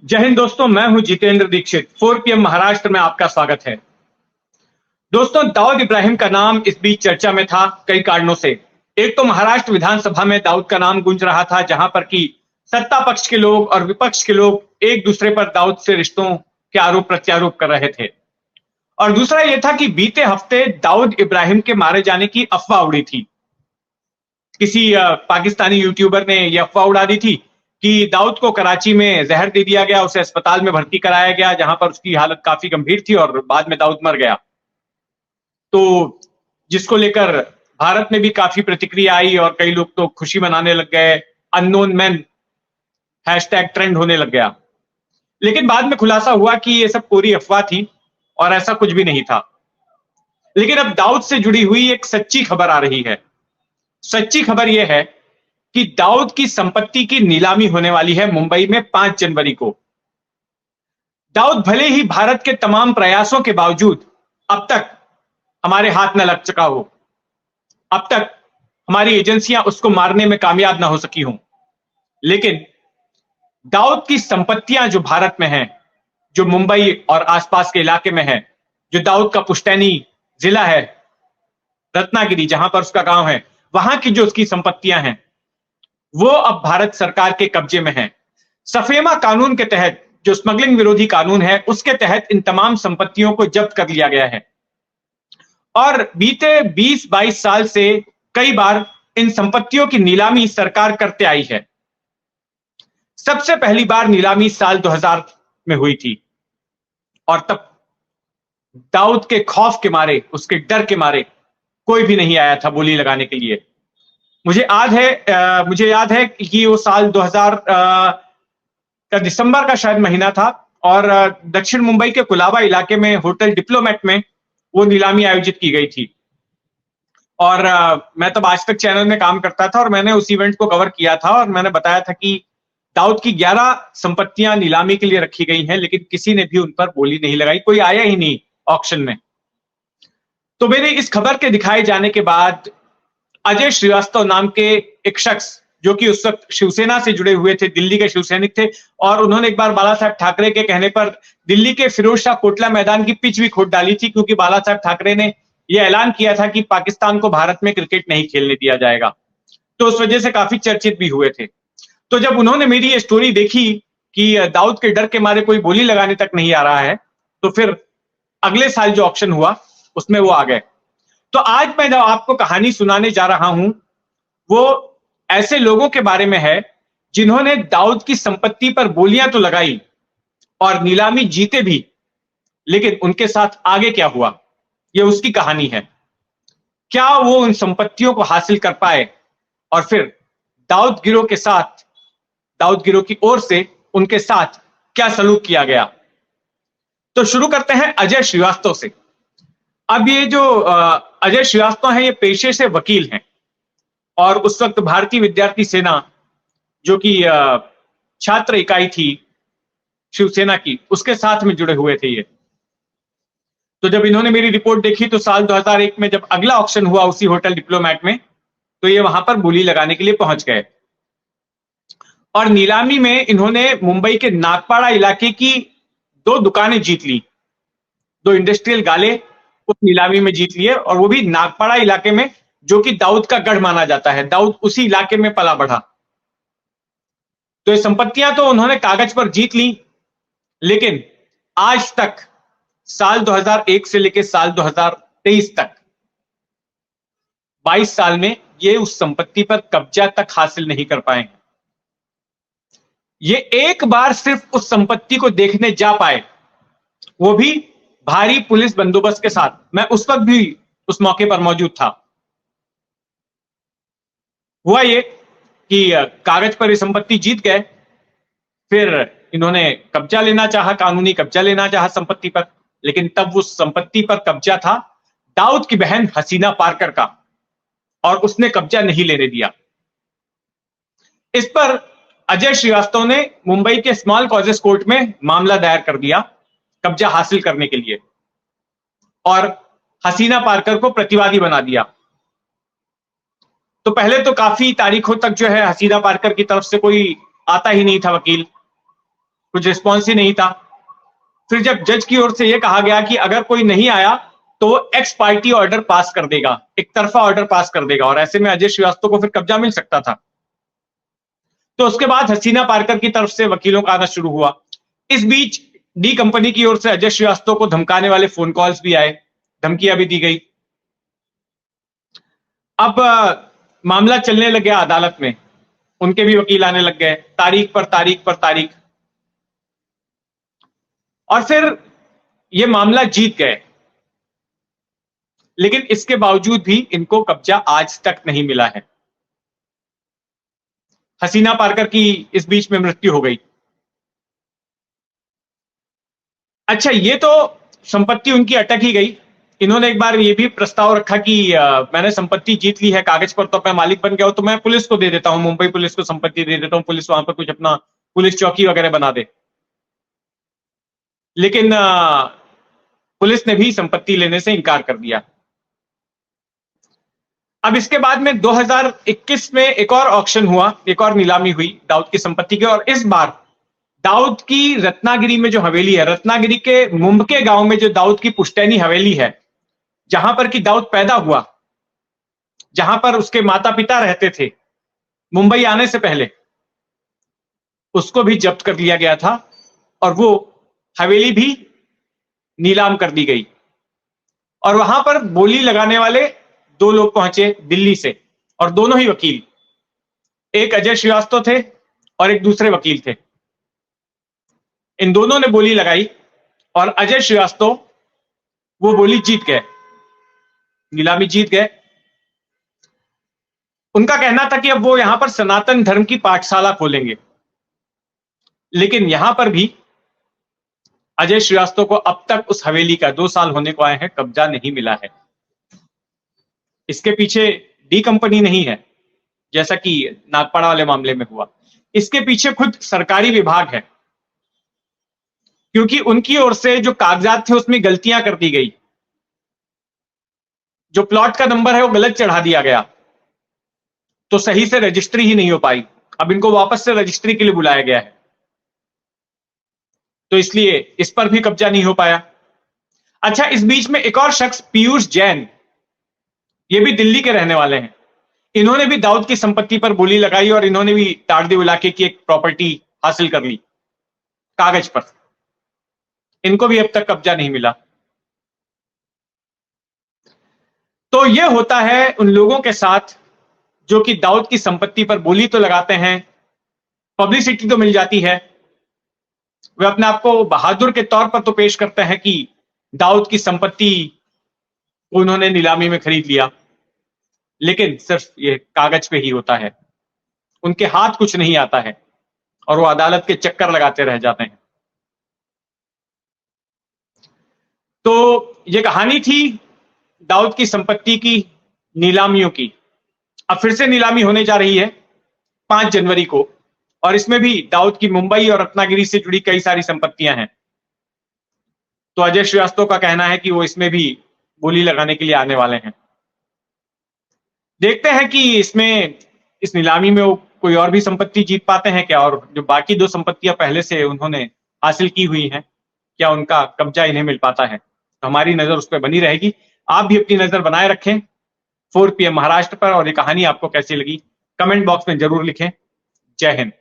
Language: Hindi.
जय हिंद दोस्तों, मैं हूं जितेंद्र दीक्षित। 4 PM महाराष्ट्र में आपका स्वागत है। दोस्तों, दाऊद इब्राहिम का नाम इस बीच चर्चा में था कई कारणों से। एक तो महाराष्ट्र विधानसभा में दाऊद का नाम गूंज रहा था, जहां पर कि सत्ता पक्ष के लोग और विपक्ष के लोग एक दूसरे पर दाऊद से रिश्तों के आरोप प्रत्यारोप कर रहे थे। और दूसरा यह था कि बीते हफ्ते दाऊद इब्राहिम के मारे जाने की अफवाह उड़ी थी। किसी पाकिस्तानी यूट्यूबर ने यह अफवाह उड़ा दी थी कि दाऊद को कराची में जहर दे दिया गया, उसे अस्पताल में भर्ती कराया गया, जहां पर उसकी हालत काफी गंभीर थी और बाद में दाऊद मर गया। तो जिसको लेकर भारत में भी काफी प्रतिक्रिया आई और कई लोग तो खुशी मनाने लग गए। अननोन मैन हैशटैग ट्रेंड होने लग गया। लेकिन बाद में खुलासा हुआ कि ये सब पूरी अफवाह थी और ऐसा कुछ भी नहीं था। लेकिन अब दाऊद से जुड़ी हुई एक सच्ची खबर आ रही है। सच्ची खबर यह है कि दाऊद की संपत्ति की नीलामी होने वाली है मुंबई में 5 जनवरी को। दाऊद भले ही भारत के तमाम प्रयासों के बावजूद अब तक हमारे हाथ न लग चुका हो, अब तक हमारी एजेंसियां उसको मारने में कामयाब ना हो सकी हों, लेकिन दाऊद की संपत्तियां जो भारत में हैं, जो मुंबई और आसपास के इलाके में है, जो दाऊद का पुश्तैनी जिला है, रत्नागिरी जहां पर उसका गांव है, वहां की जो उसकी संपत्तियां हैं वो अब भारत सरकार के कब्जे में है। सफेमा कानून के तहत, जो स्मगलिंग विरोधी कानून है, उसके तहत इन तमाम संपत्तियों को जब्त कर लिया गया है। और बीते 20-22 साल से कई बार इन संपत्तियों की नीलामी सरकार करते आई है। सबसे पहली बार नीलामी साल 2000 में हुई थी और तब दाऊद के खौफ के मारे, उसके डर के मारे कोई भी नहीं आया था बोली लगाने के लिए। मुझे याद है कि वो साल 2000 का दिसंबर का शायद महीना था और दक्षिण मुंबई के कुलाबा इलाके में होटल डिप्लोमेट में वो नीलामी आयोजित की गई थी। और मैं तब आज तक चैनल में काम करता था और मैंने उस इवेंट को कवर किया था और मैंने बताया था कि दाऊद की 11 संपत्तियां नीलामी के लिए रखी गई हैं, लेकिन किसी ने भी उन पर बोली नहीं लगाई, कोई आया ही नहीं ऑक्शन में। तो मेरे इस खबर के दिखाए जाने के बाद अजय श्रीवास्तव नाम के एक शख्स, जो कि उस वक्त शिवसेना से जुड़े हुए थे, दिल्ली के शिवसैनिक थे, और उन्होंने एक बार बाला साहब ठाकरे के कहने पर दिल्ली के फिरोज शाह कोटला मैदान की पिच भी खोद डाली थी, क्योंकि बाला साहब ठाकरे ने यह ऐलान किया था कि पाकिस्तान को भारत में क्रिकेट नहीं खेलने दिया जाएगा। तो उस वजह से काफी चर्चित भी हुए थे। तो जब उन्होंने मेरी ये स्टोरी देखी कि दाऊद के डर के मारे कोई बोली लगाने तक नहीं आ रहा है, तो फिर अगले साल जो ऑक्शन हुआ उसमें वो आ गए। तो आज मैं जो आपको कहानी सुनाने जा रहा हूं वो ऐसे लोगों के बारे में है जिन्होंने दाऊद की संपत्ति पर बोलियां तो लगाई और नीलामी जीते भी, लेकिन उनके साथ आगे क्या हुआ, यह उसकी कहानी है। क्या वो उन संपत्तियों को हासिल कर पाए और फिर दाऊद गिरोह के साथ, दाऊद गिरोह की ओर से उनके साथ क्या सलूक किया गया। तो शुरू करते हैं अजय श्रीवास्तव से। अब ये जो अजय श्रीवास्तव हैं, ये पेशे से वकील हैं और उस वक्त भारतीय विद्यार्थी सेना, जो कि छात्र इकाई थी शिवसेना की, उसके साथ में जुड़े हुए थे ये। तो जब इन्होंने मेरी रिपोर्ट देखी तो साल 2001 में जब अगला ऑक्शन हुआ उसी होटल डिप्लोमेट में, तो ये वहां पर बोली लगाने के लिए पहुंच गए और नीलामी में इन्होंने मुंबई के नागपाड़ा इलाके की 2 दुकानें जीत ली, 2 इंडस्ट्रियल गाले उस नीलामी में जीत लिए, और वो भी नागपाड़ा इलाके में, जो कि दाऊद का गढ़ माना जाता है। दाऊद उसी इलाके में पला बढ़ा। तो ये संपत्तियां तो उन्होंने कागज पर जीत ली, लेकिन आज तक साल 2001 से लेकर साल 2023 तक 22 साल में ये उस संपत्ति पर कब्जा तक हासिल नहीं कर पाए। ये एक बार सिर्फ उस संपत्ति को देखने जा पाए, वो भी भारी पुलिस बंदोबस्त के साथ। मैं उस वक्त भी उस मौके पर मौजूद था। हुआ ये कि कागज पर ये संपत्ति जीत गए, फिर इन्होंने कब्जा लेना चाहा, कानूनी कब्जा लेना चाहा संपत्ति पर, लेकिन तब उस संपत्ति पर कब्जा था दाऊद की बहन हसीना पारकर का और उसने कब्जा नहीं लेने दिया। इस पर अजय श्रीवास्तव ने मुंबई के स्मॉल कॉजेस कोर्ट में मामला दायर कर दिया कब्जा हासिल करने के लिए और हसीना पारकर को प्रतिवादी बना दिया। तो पहले तो काफी तारीखों तक जो है हसीना पारकर की तरफ से कोई आता ही नहीं था वकील, कुछ रिस्पॉन्स ही नहीं था। फिर जब जज की ओर से यह कहा गया कि अगर कोई नहीं आया तो वो एक्स पार्टी ऑर्डर पास कर देगा, एक तरफा ऑर्डर पास कर देगा, और ऐसे में अजय श्रीवास्तव को फिर कब्जा मिल सकता था। तो उसके बाद हसीना पारकर की तरफ से वकीलों का आना शुरू हुआ। इस बीच डी कंपनी की ओर से अजय श्रीवास्तव को धमकाने वाले फोन कॉल्स भी आए, धमकियां भी दी गई। अब मामला चलने लग गया अदालत में, उनके भी वकील आने लग गए, तारीख पर तारीख पर तारीख, और फिर यह मामला जीत गए। लेकिन इसके बावजूद भी इनको कब्जा आज तक नहीं मिला है। हसीना पारकर की इस बीच में मृत्यु हो गई। अच्छा, ये तो संपत्ति उनकी अटक ही गई। इन्होंने एक बार ये भी प्रस्ताव रखा कि मैंने संपत्ति जीत ली है, कागज पर तो मैं मालिक बन गया हूं, तो मैं पुलिस को दे देता हूं, मुंबई पुलिस को संपत्ति दे देता हूं, पुलिस वहां पर कुछ अपना पुलिस चौकी वगैरह बना दे। लेकिन पुलिस ने भी संपत्ति लेने से इनकार कर दिया। अब इसके बाद में 2021 में एक और ऑक्शन हुआ, एक और नीलामी हुई दाऊद की संपत्ति की, और इस बार दाऊद की रत्नागिरी में जो हवेली है, रत्नागिरी के मुंबके गांव में जो दाऊद की पुश्तैनी हवेली है, जहां पर कि दाऊद पैदा हुआ, जहां पर उसके माता पिता रहते थे मुंबई आने से पहले, उसको भी जब्त कर लिया गया था और वो हवेली भी नीलाम कर दी गई। और वहां पर बोली लगाने वाले दो लोग पहुंचे दिल्ली से, और दोनों ही वकील, एक अजय श्रीवास्तव थे और एक दूसरे वकील थे। इन दोनों ने बोली लगाई और अजय श्रीवास्तव वो बोली जीत गए, नीलामी जीत गए। उनका कहना था कि अब वो यहां पर सनातन धर्म की पाठशाला खोलेंगे। लेकिन यहां पर भी अजय श्रीवास्तव को अब तक उस हवेली का 2 साल होने को आए हैं, कब्जा नहीं मिला है। इसके पीछे डी कंपनी नहीं है, जैसा कि नागपाड़ा वाले मामले में हुआ। इसके पीछे खुद सरकारी विभाग है, क्योंकि उनकी ओर से जो कागजात थे उसमें गलतियां कर दी गई। जो प्लॉट का नंबर है वो गलत चढ़ा दिया गया, तो सही से रजिस्ट्री ही नहीं हो पाई। अब इनको वापस से रजिस्ट्री के लिए बुलाया गया है, तो इसलिए इस पर भी कब्जा नहीं हो पाया। अच्छा, इस बीच में एक और शख्स पीयूष जैन, ये भी दिल्ली के रहने वाले हैं, इन्होंने भी दाऊद की संपत्ति पर बोली लगाई और इन्होंने भी ताड़देव इलाके की एक प्रॉपर्टी हासिल कर ली कागज पर। इनको भी अब तक कब्जा नहीं मिला। तो यह होता है उन लोगों के साथ जो कि दाऊद की संपत्ति पर बोली तो लगाते हैं, पब्लिसिटी तो मिल जाती है, वे अपने आप को बहादुर के तौर पर तो पेश करते हैं कि दाऊद की संपत्ति को उन्होंने नीलामी में खरीद लिया, लेकिन सिर्फ ये कागज पे ही होता है, उनके हाथ कुछ नहीं आता है और वो अदालत के चक्कर लगाते रह जाते हैं। तो ये कहानी थी दाऊद की संपत्ति की नीलामियों की। अब फिर से नीलामी होने जा रही है 5 जनवरी को, और इसमें भी दाऊद की मुंबई और रत्नागिरी से जुड़ी कई सारी संपत्तियां हैं। तो अजय श्रीवास्तव का कहना है कि वो इसमें भी बोली लगाने के लिए आने वाले हैं। देखते हैं कि इसमें, इस नीलामी में वो कोई और भी संपत्ति जीत पाते हैं क्या, और जो बाकी 2 संपत्तियां पहले से उन्होंने हासिल की हुई हैं, क्या उनका कब्जा इन्हें मिल पाता है। तो हमारी नजर उस पर बनी रहेगी। आप भी अपनी नजर बनाए रखें 4 PM महाराष्ट्र पर, और ये कहानी आपको कैसी लगी कमेंट बॉक्स में जरूर लिखें। जय हिंद।